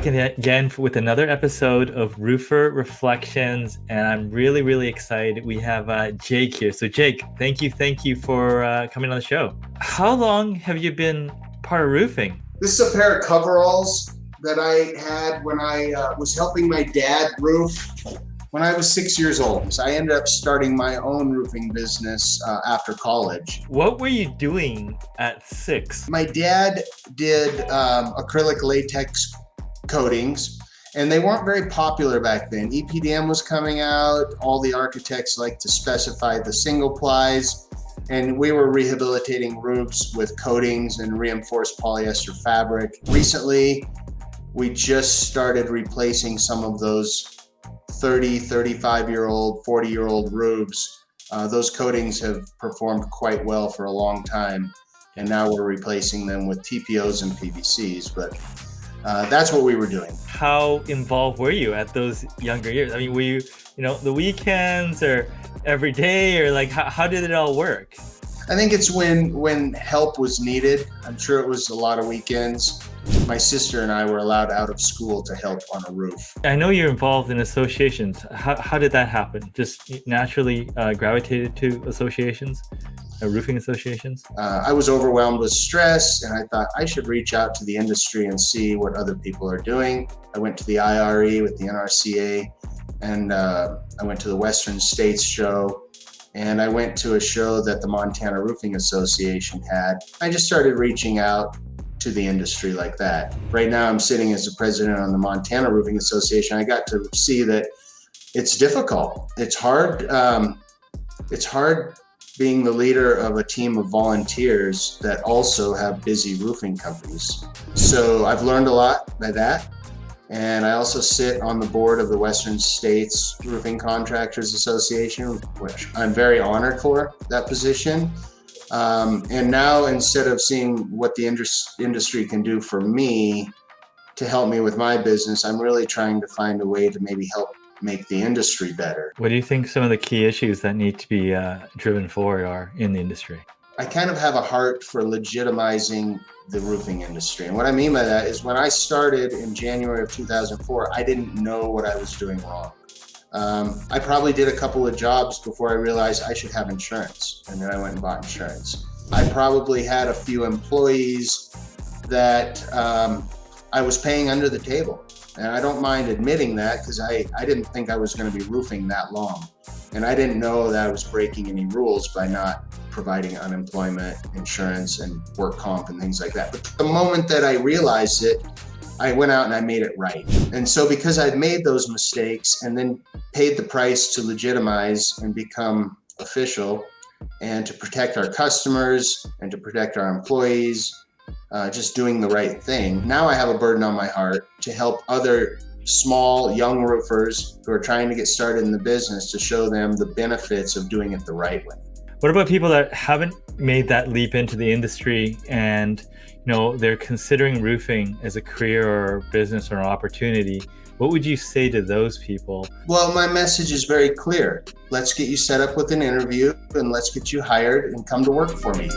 back again with another episode of Roofer Reflections, and I'm really excited. We have Jake here. So Jake, thank you for coming on the show. How long have you been part of roofing? This is a pair of coveralls that I had when I was helping my dad roof when I was 6 years old. So I ended up starting my own roofing business after college. What were you doing at 6? My dad did acrylic latex coatings, and they weren't very popular back then. EPDM was coming out. All the architects liked to specify the single plies, and we were rehabilitating roofs with coatings and reinforced polyester fabric. Recently, we just started replacing some of those 30, 35-year-old, 40-year-old roofs. Those coatings have performed quite well for a long time, and now we're replacing them with TPOs and PVCs, but that's what we were doing. How involved were you at those younger years? I mean, were you, the weekends or every day, or like how did it all work? I think it's when help was needed. I'm sure it was a lot of weekends. My sister and I were allowed out of school to help on a roof. I know you're involved in associations. How did that happen? Just naturally gravitated to associations, roofing associations? I was overwhelmed with stress, and I thought I should reach out to the industry and see what other people are doing. I went to the IRE with the NRCA, and I went to the Western States show, and I went to a show that the Montana Roofing Association had. I just started reaching out to the industry like that. Right now I'm sitting as the president on the Montana Roofing Association. I got to see that it's difficult. It's hard. It's hard being the leader of a team of volunteers that also have busy roofing companies. So I've learned a lot by that. And I also sit on the board of the Western States Roofing Contractors Association, which I'm very honored for that position. And now, instead of seeing what the industry can do for me to help me with my business, I'm really trying to find a way to maybe help make the industry better. What do you think some of the key issues that need to be driven forward are in the industry? I kind of have a heart for legitimizing the roofing industry. And what I mean by that is when I started in January of 2004, I didn't know what I was doing wrong. I probably did a couple of jobs before I realized I should have insurance, and then I went and bought insurance. I probably had a few employees that I was paying under the table, and I don't mind admitting that because I didn't think I was going to be roofing that long, and I didn't know that I was breaking any rules by not providing unemployment insurance and work comp and things like that. But the moment that I realized it, I went out and I made it right. And so because I'd made those mistakes and then paid the price to legitimize and become official and to protect our customers and to protect our employees, just doing the right thing, now I have a burden on my heart to help other small, young roofers who are trying to get started in the business, to show them the benefits of doing it the right way. What about people that haven't made that leap into the industry and they're considering roofing as a career or business or an opportunity? What would you say to those people? Well, my message is very clear. Let's get you set up with an interview and let's get you hired and come to work for me.